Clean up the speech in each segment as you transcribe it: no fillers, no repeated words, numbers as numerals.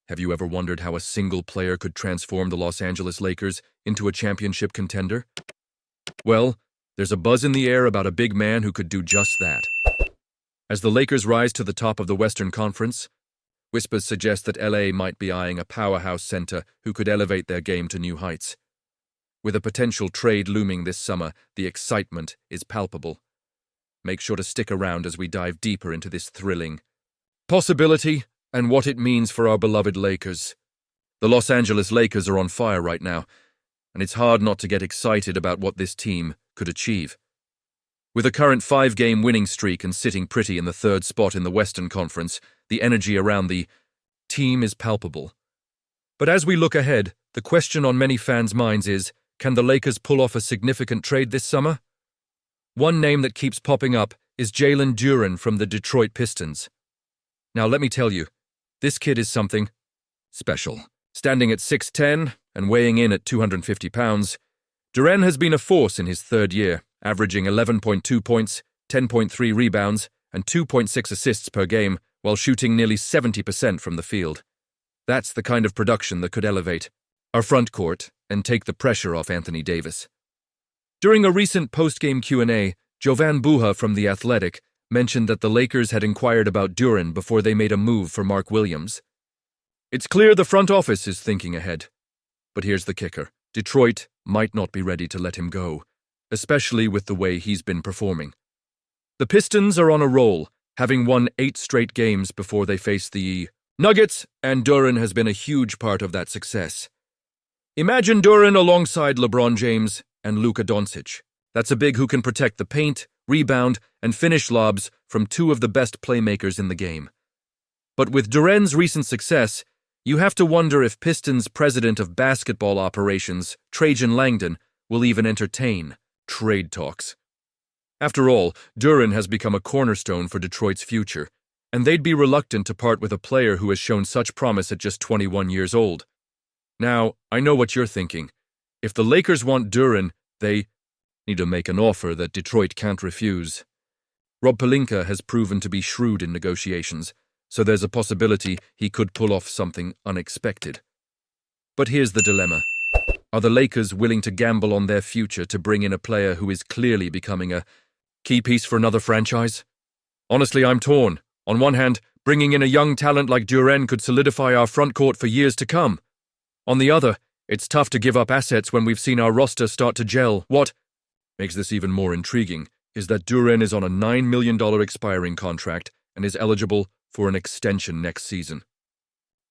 Have you ever wondered how a single player could transform the Los Angeles Lakers into a championship contender? Well, there's a buzz in the air about a big man who could do just that. As the Lakers rise to the top of the Western Conference, whispers suggest that LA might be eyeing a powerhouse center who could elevate their game to new heights. With a potential trade looming this summer, the excitement is palpable. Make sure to stick around as we dive deeper into this thrilling possibility and what it means for our beloved Lakers. The Los Angeles Lakers are on fire right now, and it's hard not to get excited about what this team could achieve. With a current 5-game winning streak and sitting pretty in the third spot in the Western Conference, the energy around the team is palpable. But as we look ahead, the question on many fans' minds is, can the Lakers pull off a significant trade this summer? One name that keeps popping up is Jalen Duren from the Detroit Pistons. Now let me tell you, this kid is something special. Standing at 6'10" and weighing in at 250 pounds, Duren has been a force in his third year, averaging 11.2 points, 10.3 rebounds, and 2.6 assists per game, while shooting nearly 70% from the field. That's the kind of production that could elevate our front court and take the pressure off Anthony Davis. During a recent post-game Q&A, Jovan Buha from The Athletic mentioned that the Lakers had inquired about Duren before they made a move for Mark Williams. It's clear the front office is thinking ahead. But here's the kicker. Detroit might not be ready to let him go, especially with the way he's been performing. The Pistons are on a roll, having won 8 straight games before they face the Nuggets, and Duren has been a huge part of that success. Imagine Duren alongside LeBron James and Luka Doncic. That's a big who can protect the paint, rebound, and finish lobs from 2 of the best playmakers in the game. But with Duren's recent success, you have to wonder if Pistons president of basketball operations, Trajan Langdon, will even entertain trade talks. After all, Duren has become a cornerstone for Detroit's future, and they'd be reluctant to part with a player who has shown such promise at just 21 years old. Now, I know what you're thinking. If the Lakers want Duren, they need to make an offer that Detroit can't refuse. Rob Pelinka has proven to be shrewd in negotiations, so there's a possibility he could pull off something unexpected. But here's the dilemma. Are the Lakers willing to gamble on their future to bring in a player who is clearly becoming a key piece for another franchise? Honestly, I'm torn. On one hand, bringing in a young talent like Duren could solidify our front court for years to come. On the other, it's tough to give up assets when we've seen our roster start to gel. What makes this even more intriguing is that Duren is on a $9 million expiring contract and is eligible for an extension next season.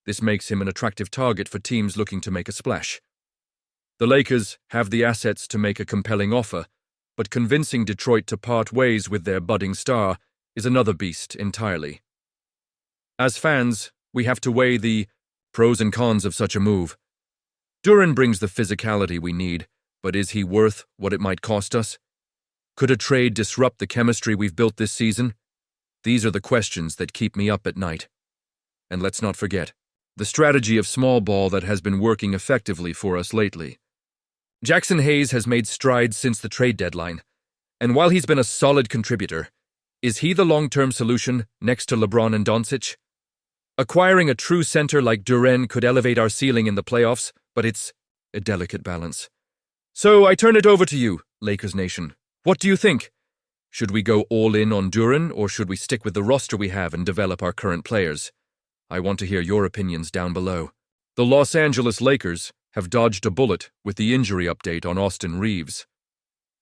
This makes him an attractive target for teams looking to make a splash. The Lakers have the assets to make a compelling offer, but convincing Detroit to part ways with their budding star is another beast entirely. As fans, we have to weigh the pros and cons of such a move. Duren brings the physicality we need, but is he worth what it might cost us? Could a trade disrupt the chemistry we've built this season? These are the questions that keep me up at night. And let's not forget, the strategy of small ball that has been working effectively for us lately. Jackson Hayes has made strides since the trade deadline, and while he's been a solid contributor, is he the long-term solution next to LeBron and Doncic? Acquiring a true center like Duren could elevate our ceiling in the playoffs, but it's a delicate balance. So I turn it over to you, Lakers Nation. What do you think? Should we go all in on Duren, or should we stick with the roster we have and develop our current players? I want to hear your opinions down below. The Los Angeles Lakers have dodged a bullet with the injury update on Austin Reaves.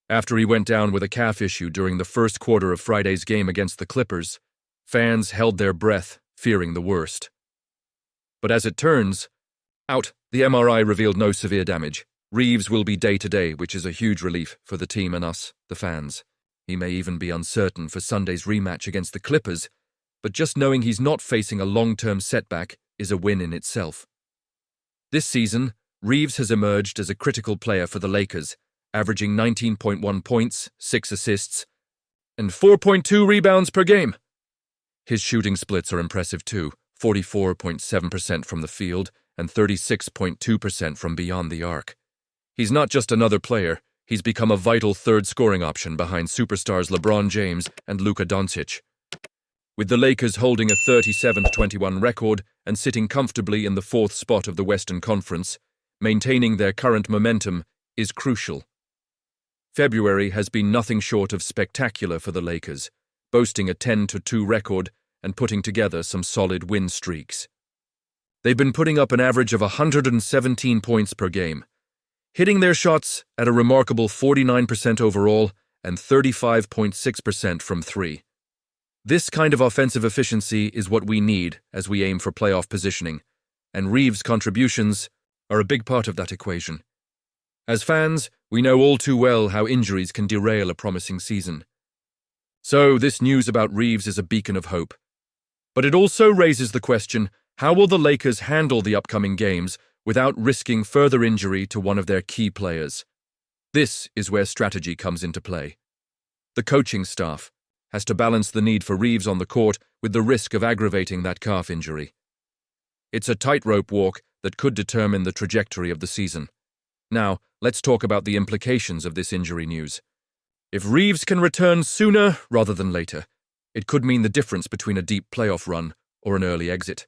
After he went down with a calf issue during the first quarter of Friday's game against the Clippers, fans held their breath, fearing the worst. But as it turns out, the MRI revealed no severe damage. Reaves will be day-to-day, which is a huge relief for the team and us, the fans. He may even be uncertain for Sunday's rematch against the Clippers, but just knowing he's not facing a long-term setback is a win in itself. This season, Reaves has emerged as a critical player for the Lakers, averaging 19.1 points, 6 assists, and 4.2 rebounds per game. His shooting splits are impressive too, 44.7% from the field and 36.2% from beyond the arc. He's not just another player, he's become a vital third scoring option behind superstars LeBron James and Luka Doncic. With the Lakers holding a 37-21 record and sitting comfortably in the fourth spot of the Western Conference, maintaining their current momentum is crucial. February has been nothing short of spectacular for the Lakers, boasting a 10-2 record and putting together some solid win streaks. They've been putting up an average of 117 points per game, hitting their shots at a remarkable 49% overall and 35.6% from three. This kind of offensive efficiency is what we need as we aim for playoff positioning, and Reaves' contributions are a big part of that equation. As fans, we know all too well how injuries can derail a promising season. So this news about Reaves is a beacon of hope. But it also raises the question, how will the Lakers handle the upcoming games without risking further injury to one of their key players? This is where strategy comes into play. The coaching staff has to balance the need for Reaves on the court with the risk of aggravating that calf injury. It's a tightrope walk that could determine the trajectory of the season. Now, let's talk about the implications of this injury news. If Reaves can return sooner rather than later, it could mean the difference between a deep playoff run or an early exit.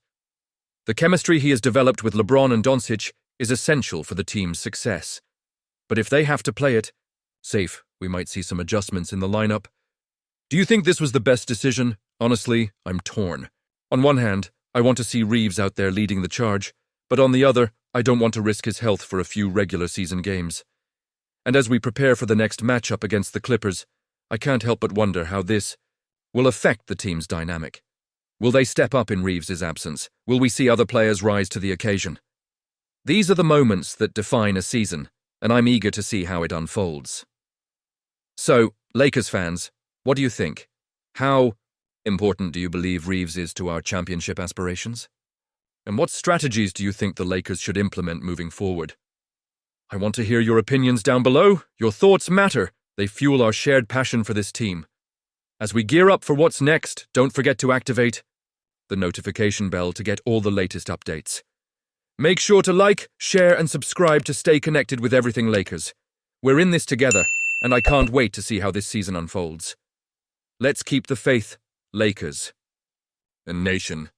The chemistry he has developed with LeBron and Doncic is essential for the team's success. But if they have to play it safe, we might see some adjustments in the lineup. Do you think this was the best decision? Honestly, I'm torn. On one hand, I want to see Reaves out there leading the charge, but on the other, I don't want to risk his health for a few regular season games. And as we prepare for the next matchup against the Clippers, I can't help but wonder how this will affect the team's dynamic. Will they step up in Reaves' absence? Will we see other players rise to the occasion? These are the moments that define a season, and I'm eager to see how it unfolds. So, Lakers fans, what do you think? How important do you believe Reaves is to our championship aspirations? And what strategies do you think the Lakers should implement moving forward? I want to hear your opinions down below. Your thoughts matter. They fuel our shared passion for this team. As we gear up for what's next, don't forget to activate the notification bell to get all the latest updates. Make sure to like, share, and subscribe to stay connected with everything Lakers. We're in this together, and I can't wait to see how this season unfolds. Let's keep the faith, Lakers and Nation.